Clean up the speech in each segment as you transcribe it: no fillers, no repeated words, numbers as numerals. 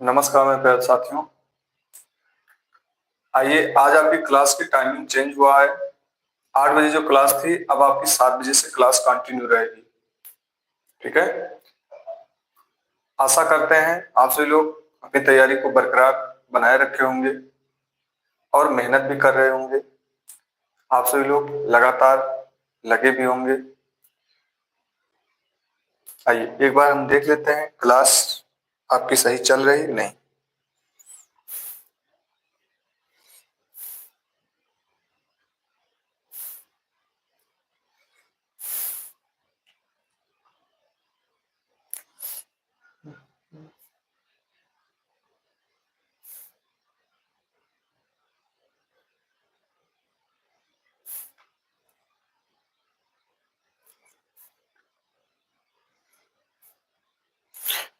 नमस्कार मेरे प्यारे साथियों। आइए, आज आपकी क्लास की टाइमिंग चेंज हुआ है। 8 बजे जो क्लास थी अब आपकी 7 बजे से क्लास कंटिन्यू रहेगी। ठीक है। आशा करते हैं आप सभी लोग अपनी तैयारी को बरकरार बनाए रखे होंगे और मेहनत भी कर रहे होंगे। आप सभी लोग लगातार लगे भी होंगे। आइए एक बार हम देख लेते हैं क्लास आपकी सही चल रही नहीं।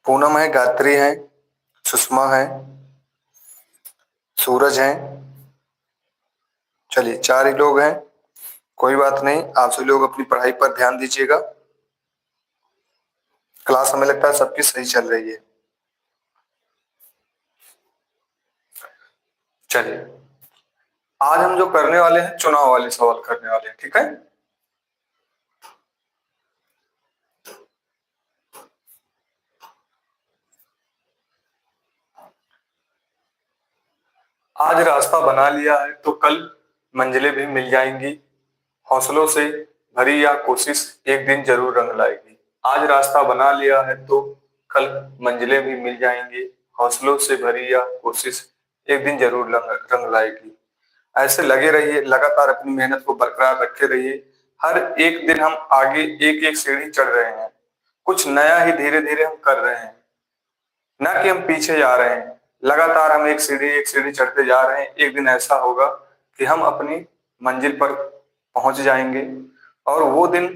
पूनम है, गायत्री है, सुषमा है, सूरज है। चलिए 4 ही लोग हैं। कोई बात नहीं, आप सभी लोग अपनी पढ़ाई पर ध्यान दीजिएगा। क्लास हमें लगता है सबकी सही चल रही है। चलिए आज हम जो करने वाले हैं चुनाव वाले सवाल करने वाले हैं। ठीक है। आज रास्ता बना लिया है तो कल मंजिलें भी मिल जाएंगी। हौसलों से भरी यह कोशिश एक दिन जरूर रंग लाएगी। आज रास्ता बना लिया है तो कल मंजिलें भी मिल जाएंगी। हौसलों से भरी यह कोशिश एक दिन जरूर रंग लाएगी। ऐसे लगे रहिए, लगातार अपनी मेहनत को बरकरार रखे रहिए। हर एक दिन हम आगे एक एक सीढ़ी चढ़ रहे हैं। कुछ नया ही धीरे धीरे हम कर रहे हैं, ना कि हम पीछे जा रहे हैं। लगातार हम एक सीढ़ी चढ़ते जा रहे हैं। एक दिन ऐसा होगा कि हम अपनी मंजिल पर पहुंच जाएंगे और वो दिन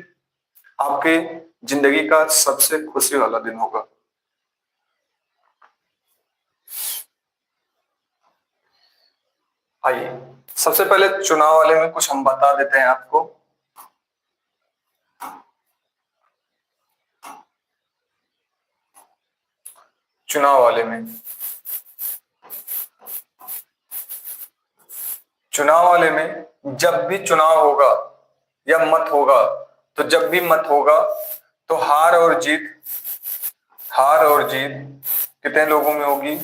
आपके जिंदगी का सबसे खुशी वाला दिन होगा। आइए सबसे पहले चुनाव वाले में कुछ हम बता देते हैं आपको। चुनाव वाले में जब भी चुनाव होगा या मत होगा, तो जब भी मत होगा तो हार और जीत कितने लोगों में होगी?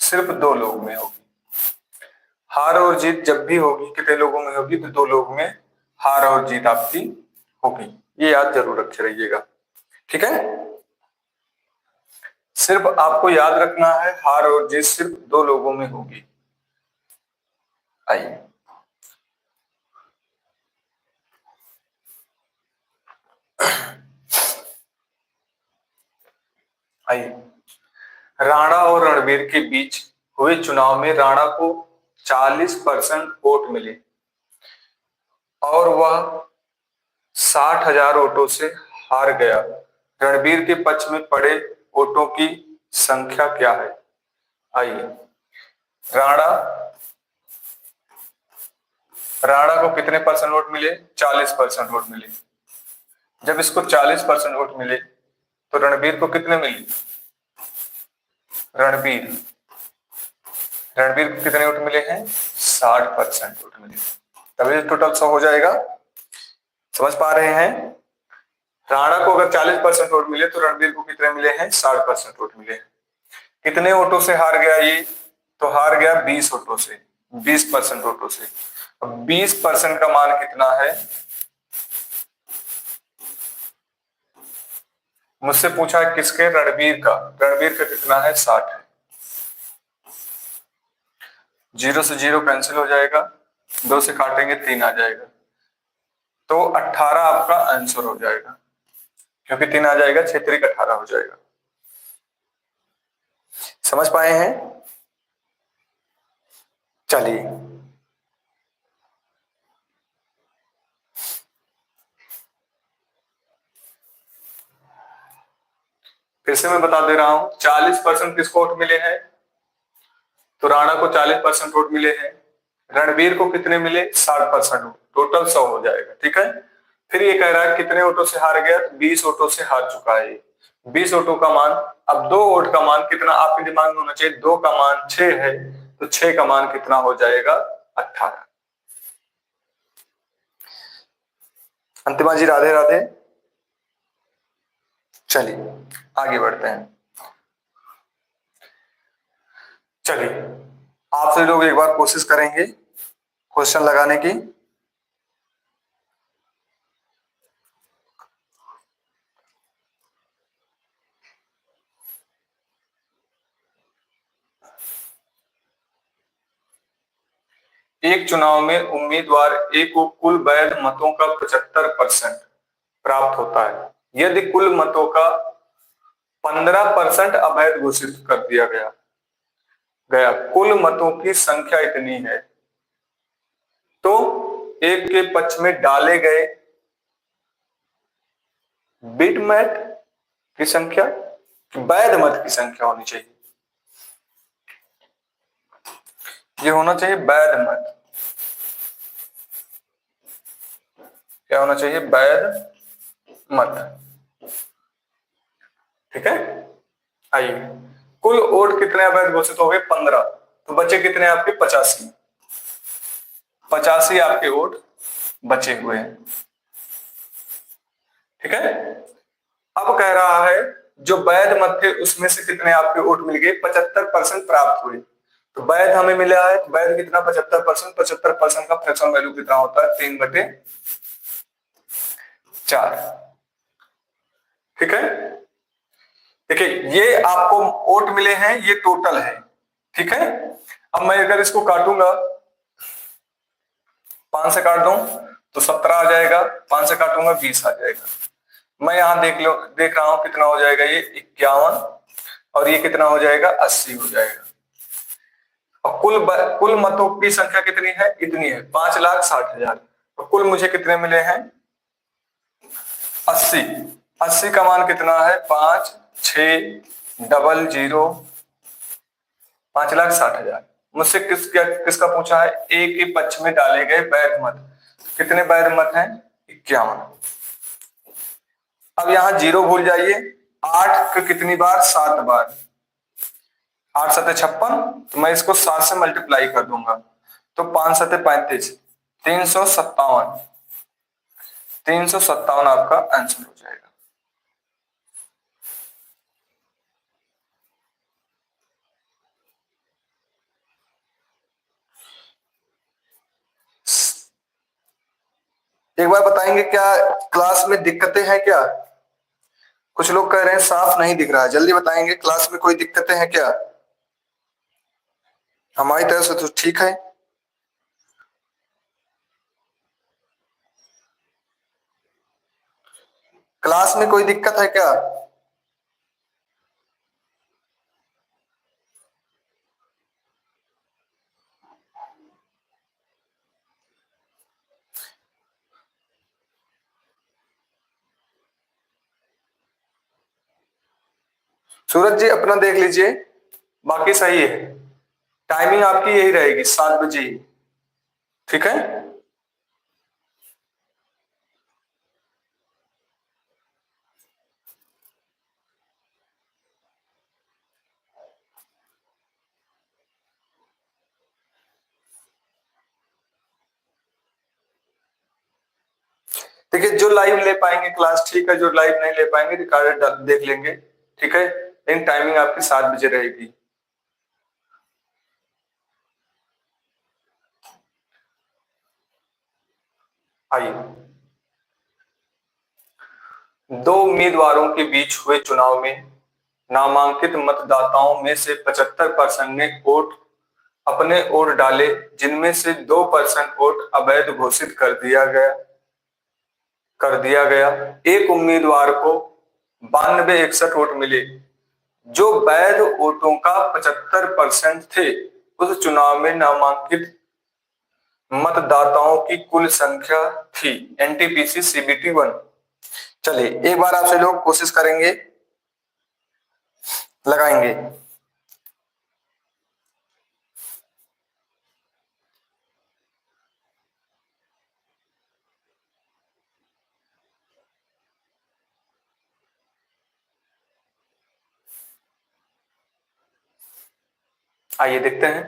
सिर्फ 2 लोग में होगी। हार और जीत जब भी होगी कितने लोगों में होगी? तो 2 लोग में हार और जीत आपकी होगी। ये याद जरूर रखे रहिएगा। ठीक है। सिर्फ आपको याद रखना है, हार और जीत सिर्फ 2 लोगों में होगी। आइए आइए राणा और रणबीर के बीच हुए चुनाव में राणा को 40% वोट मिले और वह 60,000 वोटों से हार गया। रणबीर के पक्ष में पड़े वोटों की संख्या क्या है? आइए, राणा राणा को कितने परसेंट वोट मिले? 40% वोट मिले। जब इसको 40% वोट मिले तो रणबीर को कितने मिले? रणबीर रणबीर को कितने वोट मिले हैं? 60% वोट मिले। तभी टोटल 100 हो जाएगा। समझ पा रहे हैं? राणा को अगर 40% वोट मिले तो रणबीर को कितने मिले हैं? 60% वोट मिले हैं। कितने वोटों से हार गया ये? तो हार गया 20 वोटों से, 20% वोटों से। अब 20% का मान कितना है? मुझसे पूछा है किसके? रणबीर का। रणबीर का कितना है? 60 है। 0 से 0 कैंसिल हो जाएगा, 2 से काटेंगे 3 आ जाएगा, तो 18 आपका आंसर हो जाएगा। क्योंकि 3 आ जाएगा, 6 3 18 हो जाएगा। समझ पाए हैं? चलिए फिर से मैं बता दे रहा हूं। 40% किसको वोट मिले हैं? तो राणा को 40% वोट मिले हैं। रणबीर को कितने मिले? 60% वोट। टोटल 100 हो जाएगा। ठीक है। फिर ये कह रहा है कितने वोटों से हार गया? 20 वोटों से हार चुका है। 20 वोटों का मान। अब 2 वोट का मान कितना आपके दिमाग में होना चाहिए, 2 का मान 6 है तो 6 का मान कितना हो जाएगा, 18। अंतिमा जी राधे राधे। चलिए आगे बढ़ते हैं। चलिए आपसे लोग एक बार कोशिश करेंगे क्वेश्चन लगाने की। एक चुनाव में उम्मीदवार ए को कुल वैध मतों का 75% प्राप्त होता है, यदि कुल मतों का 15% अवैध घोषित कर दिया गया गया कुल मतों की संख्या इतनी है, तो एक के पक्ष में डाले गए बिट मत की संख्या, वैध मत की संख्या होनी चाहिए, ये होना चाहिए वैध मत। क्या होना चाहिए, वैध मत। ठीक है, आइए कुल वोट कितने अवैध घोषित हो गए, 15, तो बचे कितने आपके, 85। 85 आपके वोट बचे हुए हैं। ठीक है, अब कह रहा है जो वैध मत थे उसमें से कितने आपके वोट मिल गए, 75% प्राप्त हुए। तो वैध हमें मिला है, वैध कितना, 75%। 75% का फ्रैक्शन वैल्यू कितना होता है, 3/4। ठीक है, देखिए ये आपको वोट मिले हैं, ये टोटल है। ठीक है, अब मैं अगर इसको काटूंगा, 5 से काट दूं तो 17 आ जाएगा, 5 से काटूंगा 20 आ जाएगा। मैं यहां देख रहा हूं कितना हो जाएगा, ये 51, और ये कितना हो जाएगा, 80 हो जाएगा। और कुल मतों की संख्या कितनी है, इतनी है, 5,60,000। तो कुल मुझे कितने मिले हैं, 80। 80 का मान कितना है, 5600, 5,60,000। मुझसे किसका पूछा है, ए के पक्ष में डाले गए वैध मत। कितने वैध मत हैं, 51। अब यहां जीरो भूल जाइए, 8 का कितनी बार, 7 बार, 8 सते 56, तो मैं इसको 7 से मल्टीप्लाई कर दूंगा, तो 5 सते 35, 357। 357 आपका आंसर हो जाएगा। एक बार बताएंगे क्या क्लास में दिक्कतें हैं क्या, कुछ लोग कह रहे हैं साफ नहीं दिख रहा है, जल्दी बताएंगे क्लास में कोई दिक्कतें हैं क्या। हमारी तरफ से तो ठीक है। क्लास में कोई दिक्कत है क्या, सूरज जी अपना देख लीजिए, बाकी सही है। टाइमिंग आपकी यही रहेगी, 7 बजे ही। ठीक है, देखिए जो लाइव ले पाएंगे क्लास ठीक है, जो लाइव नहीं ले पाएंगे रिकॉर्डेड देख लेंगे। ठीक है, लेकिन टाइमिंग आपकी 7 बजे रहेगी। आइए, दो उम्मीदवारों के बीच हुए चुनाव में नामांकित मतदाताओं में से 75% ने वोट अपने ओर डाले, जिनमें से 2% वोट अवैध घोषित कर दिया गया। एक उम्मीदवार को 9261 वोट मिले, जो वैध वोटों का 75% थे। उस चुनाव में नामांकित मतदाताओं की कुल संख्या थी, एनटीपीसी CBT 1। चलिए एक बार आपसे लोग कोशिश करेंगे, लगाएंगे। आइए देखते हैं।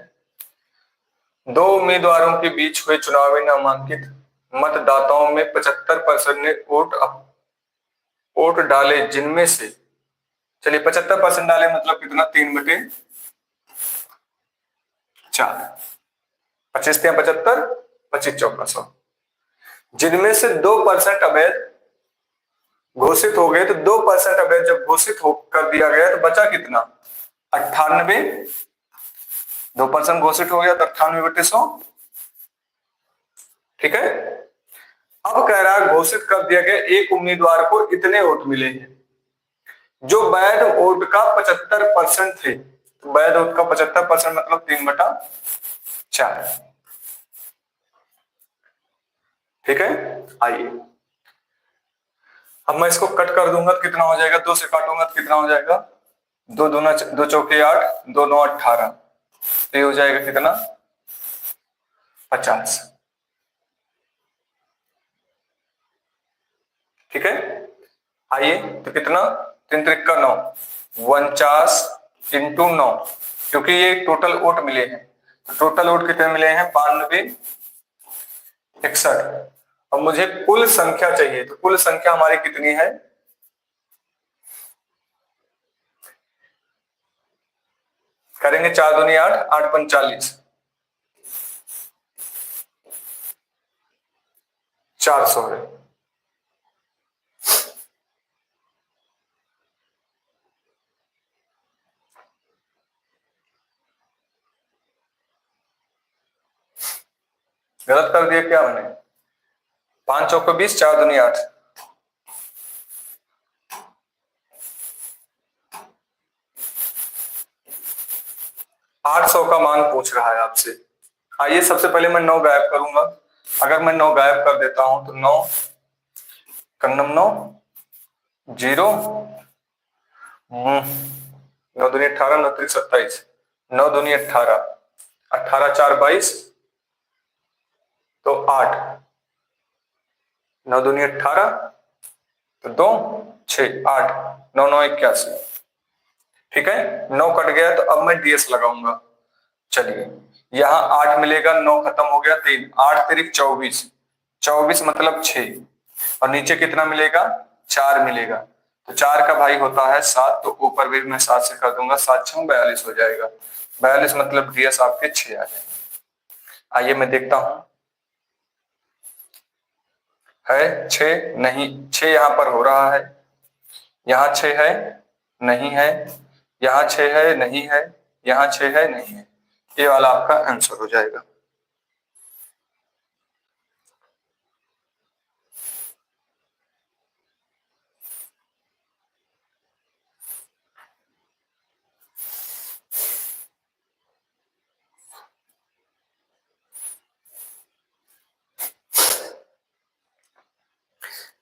दो उम्मीदवारों के बीच हुए चुनावी नामांकित मतदाताओं में 75% ने वोट डाले, जिनमें से चलिए 75% डाले मतलब कितना, 3/4, 25 × 75, 25 × 1400, जिनमें से 2% अवैध घोषित हो गए। तो 2% अवैध जब घोषित हो कर दिया गया तो बचा कितना, 98। 2% घोषित हो गया तो 98/100, ठीक है। अब कह रहा है घोषित कर दिया गया एक उम्मीदवार को इतने वोट मिले हैं जो वैध वोट का 75% थे। तो वैध वोट का 75% मतलब 3/4, ठीक है। आइए अब मैं इसको कट कर दूंगा तो कितना हो जाएगा, 2 से काटूंगा तो कितना हो जाएगा, 2 × 2 = 8, 2 × 9 = 18, तो ये हो जाएगा कितना, 50, ठीक है। आइए तो कितना, 3 × 3 = 9, 49 × 9, क्योंकि ये टोटल वोट मिले हैं। तो टोटल वोट कितने मिले हैं, 92, 61। अब मुझे कुल संख्या चाहिए, तो कुल संख्या हमारी कितनी है, करेंगे 4 दूनी 8, 8 × 5 = 40, 400 है। गलत कर दिया क्या मैंने, 5 × 4 = 20, 4 दूनी 8, 800 का मान पूछ रहा है आपसे। आइए सबसे पहले मैं 9 गायब करूंगा। अगर मैं 9 गायब कर देता हूं तो 9 कन्नम 9 0, 9 दूनी 18, 9 × 3 = 27, 9 दूनी 18, 18 × 4 = 22, तो 8, 9 दूनी 18, तो 2 6 8, 9 9 81, ठीक है। 9 कट गया तो अब मैं डीएस लगाऊंगा। चलिए यहाँ 8 मिलेगा, 9 खत्म हो गया, 3, 8 × 3 = 24, 24 मतलब 6, और नीचे कितना मिलेगा, 4 मिलेगा। तो 4 का भाई होता है 7, तो ऊपर भी मैं 7 से कर दूंगा, 7 × 6 = 42 हो जाएगा। 42 मतलब डीएस आपके 6 आ जाएंगे। आइए मैं देखता हूं, है 6 नहीं, 6 यहां पर हो रहा है, यहाँ 6 है नहीं है, यहाँ 6 है नहीं है, यहाँ 6 है नहीं है, ये वाला आपका आंसर हो जाएगा।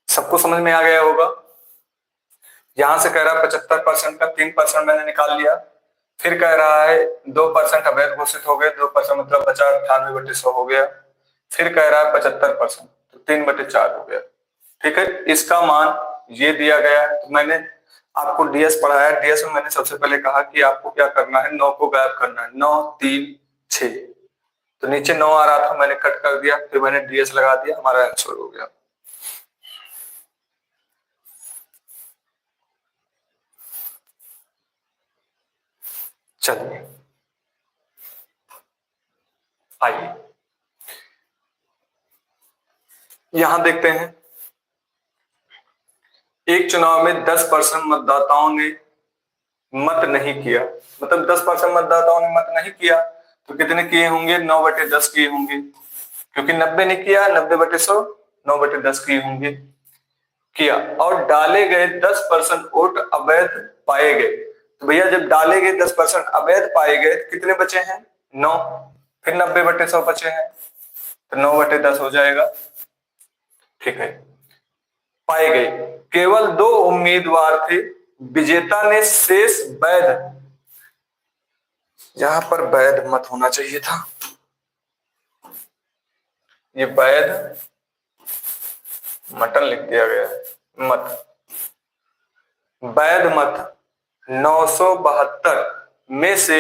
सबको समझ में आ गया होगा। यहां से कह रहा है 75% का 3% मैंने निकाल लिया, फिर कह रहा है 2% अवैध घोषित हो गए, 2% मतलब बचा 98/100 हो गया, फिर कह रहा है 75%, तो 3/4 हो गया, ठीक है। इसका मान ये दिया गया है। तो मैंने आपको डीएस पढ़ाया, डीएस में मैंने सबसे पहले कहा कि आपको क्या करना है, 9 को गायब करना है, 9 3 6, तो नीचे 9 आ रहा था, मैंने कट कर दिया, फिर मैंने डीएस लगा दिया, हमारा आंसर हो गया। चलिए आइए यहां देखते हैं, एक चुनाव में 10% मतदाताओं ने मत नहीं किया, मतलब 10% मतदाताओं ने मत नहीं किया, तो कितने किए होंगे, 9/10 किए होंगे, क्योंकि 90 ने किया, 90/100, 9/10 किए होंगे, किया। और डाले गए 10% वोट अवैध पाए गए, तो भैया जब डाले गए 10% अवैध पाए गए तो कितने बचे हैं, 9, फिर 90/100 बचे हैं, तो 9/10 हो जाएगा, ठीक है। पाए गए केवल 2 उम्मीदवार थे, विजेता ने शेष वैध, यहां पर वैध मत होना चाहिए था, ये वैध मटन लिख दिया गया है, मत, वैध मत 972 में से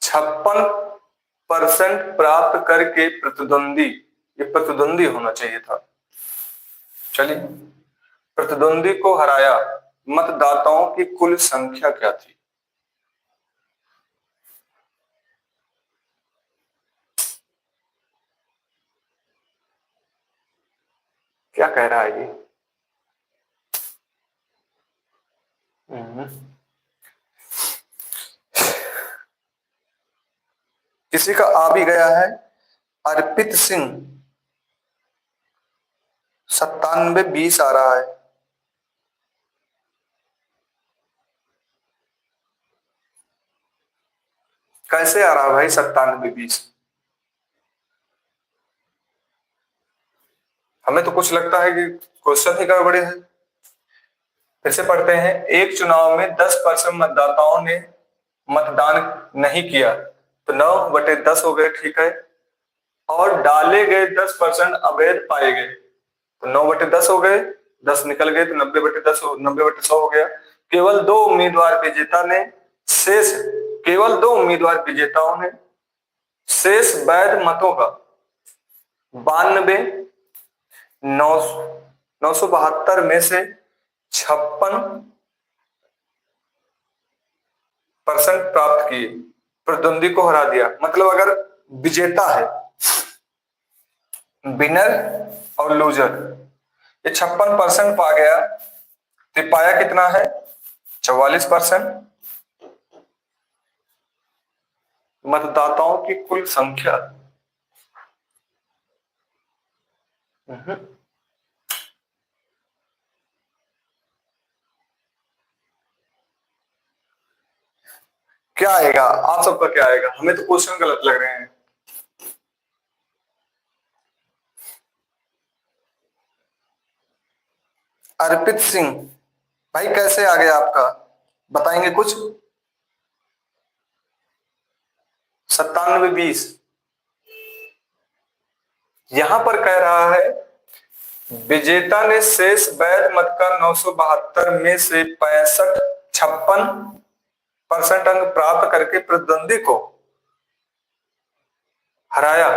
56% प्राप्त करके प्रतिद्वंदी, ये प्रतिद्वंदी होना चाहिए था, चलिए, प्रतिद्वंदी को हराया। मतदाताओं की कुल संख्या क्या थी? क्या कह रहा है ये? हम्म। किसी का आ भी गया है, अर्पित सिंह 97-20 आ रहा है। कैसे आ रहा है भाई 97-20? हमें तो कुछ लगता है कि क्वेश्चन ही गड़बड़े है। फिर से पढ़ते हैं। एक चुनाव में 10% मतदाताओं ने मतदान नहीं किया तो 9/10 हो गए, ठीक है। और डाले गए 10% अवैध पाए गए तो 9/10 हो गए, 10 निकल गए तो 90/10, 90/100 हो गया। केवल दो उम्मीदवार विजेता ने शेष केवल दो उम्मीदवार विजेताओं ने शेष वैध मतों का 972 में से 56% प्राप्त किए, प्रतिद्वंदी को हरा दिया। मतलब अगर विजेता है, विनर और लूजर, ये 56% पा गया तो पाया कितना है? 44%। मतदाताओं की कुल संख्या, क्या आएगा? आप सबका क्या आएगा? हमें तो क्वेश्चन गलत लग रहे हैं। अर्पित सिंह भाई कैसे आ गया आपका, बताएंगे कुछ? 97-20 यहां पर कह रहा है विजेता ने शेष वैध मत का 972 में से 56 अंक प्राप्त करके प्रतिद्वंदी को हराया।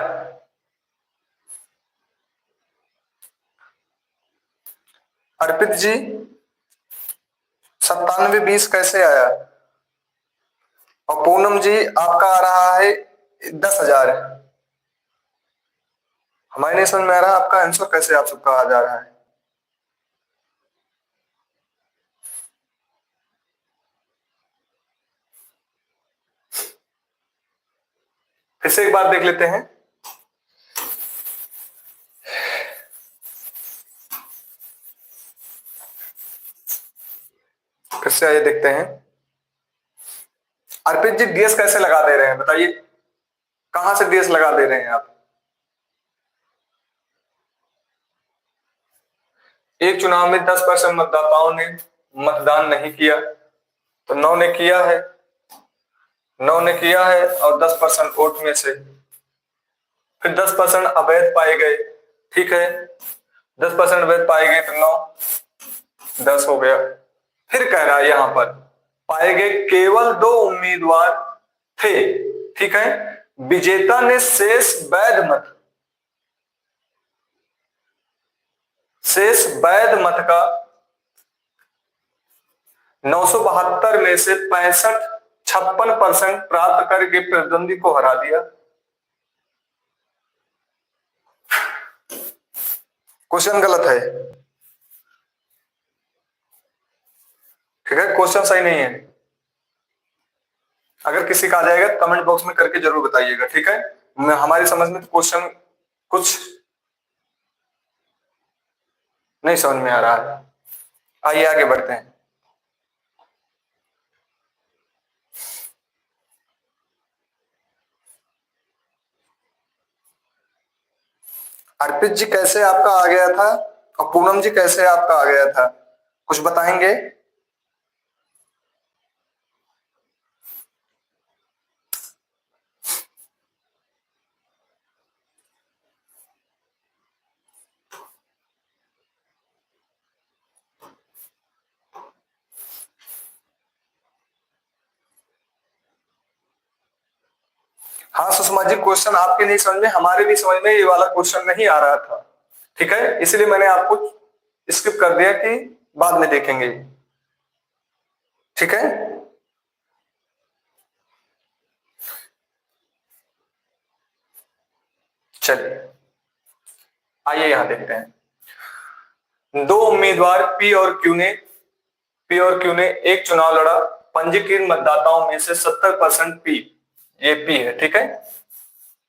अर्पित जी 97-20 कैसे आया? और पूनम जी आपका आ रहा है 10,000। हमारे नहीं समझ में आ रहा आपका आंसर कैसे आप सबका आ जा रहा है। फिर से एक बार देख लेते हैं। फिर से आइए देखते हैं। अर्पित जी डीएस कैसे लगा दे रहे हैं बताइए, कहां से डीएस लगा दे रहे हैं आप? एक चुनाव में 10% मतदाताओं ने मतदान नहीं किया तो 9 ने किया है, 9 ने किया है और 10% वोट में से फिर 10% अवैध पाए गए, ठीक है। 10% अवैध पाए गए तो 9, 10 हो गया। फिर कह रहा है यहां पर पाए गए केवल दो उम्मीदवार थे, ठीक है। विजेता ने शेष वैध मत का 972 में से 56 प्राप्त करके प्रतिद्वंदी को हरा दिया। क्वेश्चन गलत है, ठीक है, क्वेश्चन सही नहीं है। अगर किसी का आ जाएगा कमेंट बॉक्स में करके जरूर बताइएगा, ठीक है। हमारी समझ में तो क्वेश्चन कुछ नहीं समझ में आ रहा है। आइए आगे बढ़ते हैं। अर्पित जी कैसे आपका आ गया था और पूनम जी कैसे आपका आ गया था, कुछ बताएंगे? हाँ सुषमा जी, क्वेश्चन आपके नहीं समझ में, हमारे भी समझ में ये वाला क्वेश्चन नहीं आ रहा था, ठीक है, इसलिए मैंने आपको स्किप कर दिया कि बाद में देखेंगे, ठीक है। चलिए आइए यहां देखते हैं। दो उम्मीदवार पी और क्यू ने एक चुनाव लड़ा। पंजीकृत मतदाताओं में से 70% पी, ये पी है, ठीक है,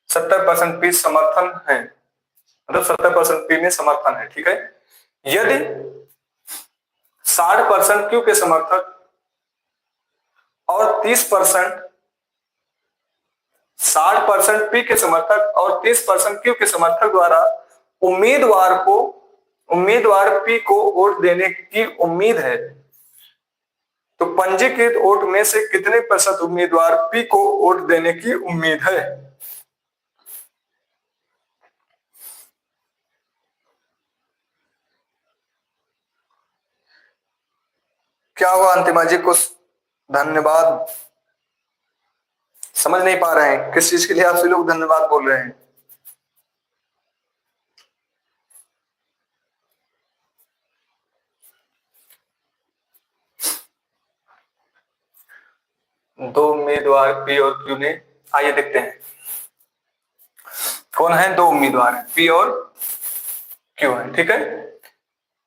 70% पी समर्थन है, मतलब 70% पी में समर्थन है, ठीक है। यदि 60% क्यू के समर्थक और 30% 60% पी के समर्थक और 30% क्यू के समर्थक द्वारा उम्मीदवार पी को वोट देने की उम्मीद है, तो पंजीकृत वोट में से कितने प्रतिशत उम्मीदवार पी को वोट देने की उम्मीद है। क्या हुआ अंतिमा जी, कुछ धन्यवाद समझ नहीं पा रहे हैं, किस चीज के लिए आप सभी लोग धन्यवाद बोल रहे हैं। दो उम्मीदवार पी और क्यू ने, आइए देखते हैं कौन है, दो उम्मीदवार हैं पी और क्यू है, ठीक है।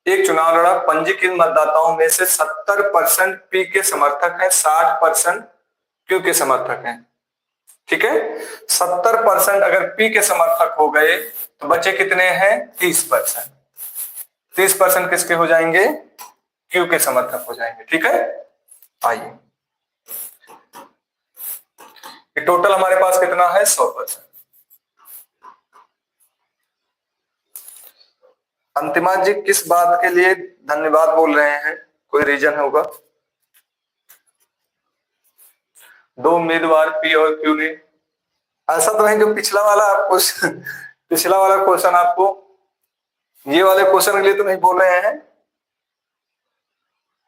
एक चुनाव लड़ा, पंजीकृत मतदाताओं में से 70% पी के समर्थक हैं, 60% क्यू के समर्थक हैं, ठीक है। 70% अगर पी के समर्थक हो गए तो बचे कितने हैं, 30%। 30% किसके हो जाएंगे, क्यू के समर्थक हो जाएंगे, ठीक है। आइए टोटल हमारे पास कितना है, 100%। अंतिमा जी किस बात के लिए धन्यवाद बोल रहे हैं, कोई रीजन होगा। दो उम्मीदवार पी और क्यू ने, ऐसा तो नहीं जो पिछला वाला आपको पिछला वाला क्वेश्चन आपको ये वाले क्वेश्चन के लिए तो नहीं बोल रहे हैं,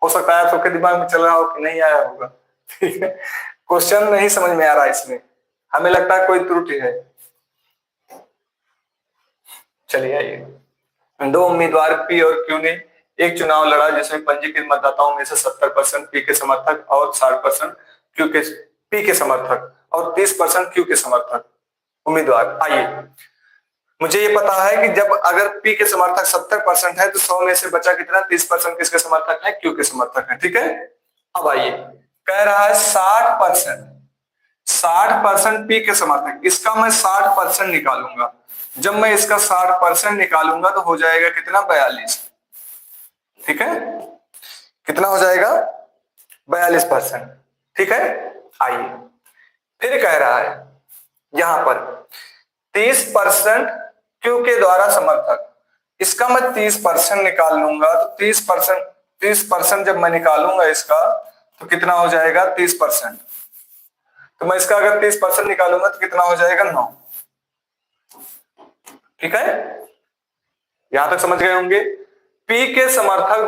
हो सकता है आपके दिमाग में चल रहा हो कि नहीं आया होगा, ठीक है, क्वेश्चन नहीं समझ में आ रहा इसमें, हमें लगता है कोई त्रुटि है। चलिए आइए, दो उम्मीदवार पी और क्यू ने एक चुनाव लड़ा जिसमें पंजीकृत मतदाताओं में से 70% पी के समर्थक और 60% क्यू के पी के समर्थक और 30% क्यू के समर्थक उम्मीदवार। आइए, मुझे ये पता है कि जब अगर पी के समर्थक 70% है तो 100 में से बचा कितना, 30% किसके समर्थक है, क्यू के समर्थक है, ठीक है। अब आइए, कह रहा है 60%, 60% पी के समर्थक, इसका मैं 60% निकालूंगा। जब मैं इसका 60% निकालूंगा तो हो जाएगा कितना, 42, ठीक है, कितना हो जाएगा, 42%, ठीक है। आइए फिर कह रहा है यहां पर 30% क्यू के द्वारा समर्थक, इसका मैं 30% निकाल लूंगा, तो 30% जब मैं निकालूंगा इसका तो कितना हो जाएगा, 30%, तो मैं इसका अगर 30% निकालूंगा तो कितना हो जाएगा, 9, ठीक है। यहां तक समझ गए होंगे। पी के समर्थक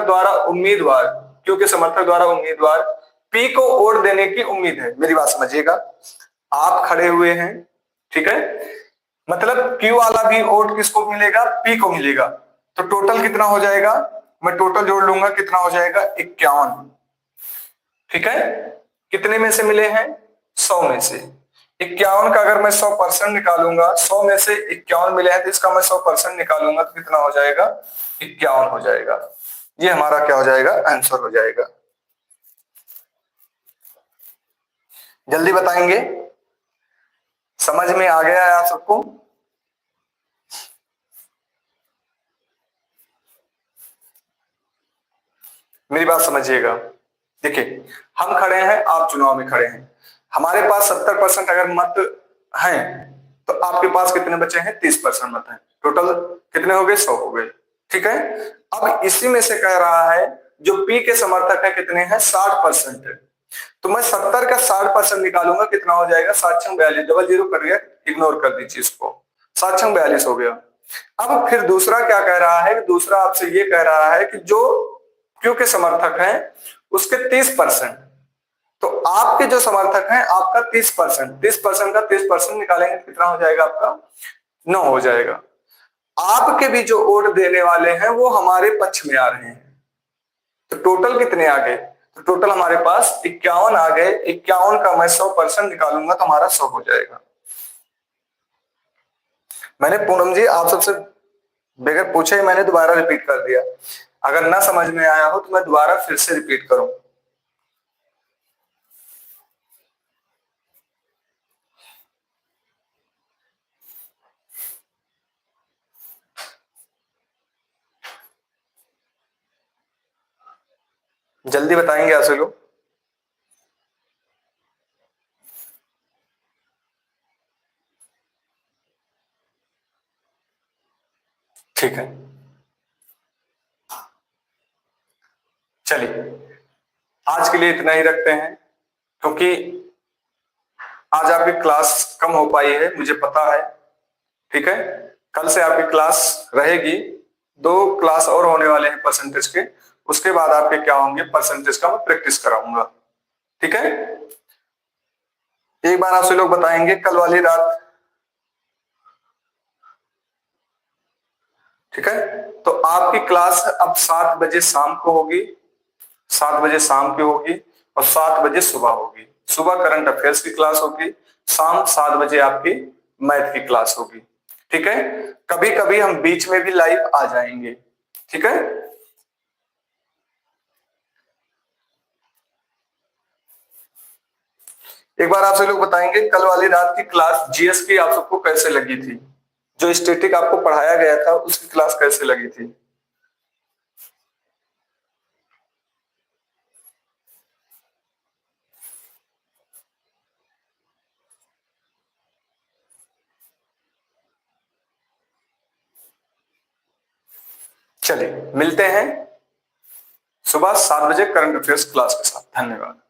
द्वारा उम्मीदवार, क्यू के समर्थक द्वारा उम्मीदवार पी को वोट देने की उम्मीद है। मेरी बात समझिएगा, आप खड़े हुए हैं, ठीक है, मतलब क्यू वाला भी वोट किसको मिलेगा, पी को मिलेगा, तो टोटल कितना हो जाएगा, मैं टोटल जोड़ लूंगा, कितना हो जाएगा, 51, ठीक है। कितने में से मिले हैं, 100 में से। 51 का अगर मैं 100% निकालूंगा, 100 में से 51 मिले हैं तो इसका मैं 100% निकालूंगा तो कितना हो जाएगा, 51 हो जाएगा। ये हमारा क्या हो जाएगा, आंसर हो जाएगा। जल्दी बताएंगे, समझ में आ गया है आप सबको। मेरी बात समझिएगा, देखिए हम खड़े हैं, आप चुनाव में खड़े हैं, हमारे पास 70% अगर मत हैं तो आपके पास कितने बचे हैं, 30% मत हैं, टोटल कितने हो गए, 100 हो गए, ठीक है। अब इसी में से कह रहा है जो पी के समर्थक है कितने हैं, 60% है, तो मैं 70 का 60% निकालूंगा, कितना हो जाएगा, 7×42, डबल जीरो कर गया, इग्नोर कर दीजिए इसको, 7×42 हो गया। अब फिर दूसरा क्या कह रहा है, दूसरा आपसे ये कह रहा है कि जो क्यू के समर्थक हैं उसके 30%, तो आपके जो समर्थक हैं आपका 30%, 30% का 30% निकालेंगे तो कितना हो जाएगा आपका? 9 हो जाएगा। आपके भी जो वोट देने वाले हैं वो हमारे पक्ष में आ रहे हैं, तो टोटल कितने आ गए? तो टोटल हमारे पास 51 आ गए। 51 का मैं 100% निकालूंगा तो हमारा 100 हो जाएगा। मैंने पूनम जी आप सबसे बगैर पूछे ही मैंने दोबारा रिपीट कर दिया। अगर ना समझ में आया हो तो मैं दोबारा फिर से रिपीट करूं। जल्दी बताएंगे आप लोग। ठीक है, चलिए आज के लिए इतना ही रखते हैं, क्योंकि आज आपकी क्लास कम हो पाई है मुझे पता है। ठीक है, कल से आपकी क्लास रहेगी। 2 क्लास और होने वाले हैं परसेंटेज के, उसके बाद आपके क्या होंगे परसेंटेज का मैं प्रैक्टिस कराऊंगा। ठीक है, एक बार आपसे लोग बताएंगे कल वाली रात। ठीक है, तो आपकी क्लास अब 7 बजे शाम को होगी, 7 बजे शाम की होगी और 7 बजे सुबह होगी। सुबह करंट अफेयर्स की क्लास होगी, शाम 7 बजे आपकी मैथ की क्लास होगी। ठीक है, कभी कभी हम बीच में भी लाइव आ जाएंगे। ठीक है, एक बार आपसे लोग बताएंगे कल वाली रात की क्लास जीएस की आप सबको कैसे लगी थी? जो स्टैटिक आपको पढ़ाया गया था उसकी क्लास कैसे लगी थी? चलिए मिलते हैं सुबह 7 बजे करंट अफेयर्स क्लास के साथ। धन्यवाद।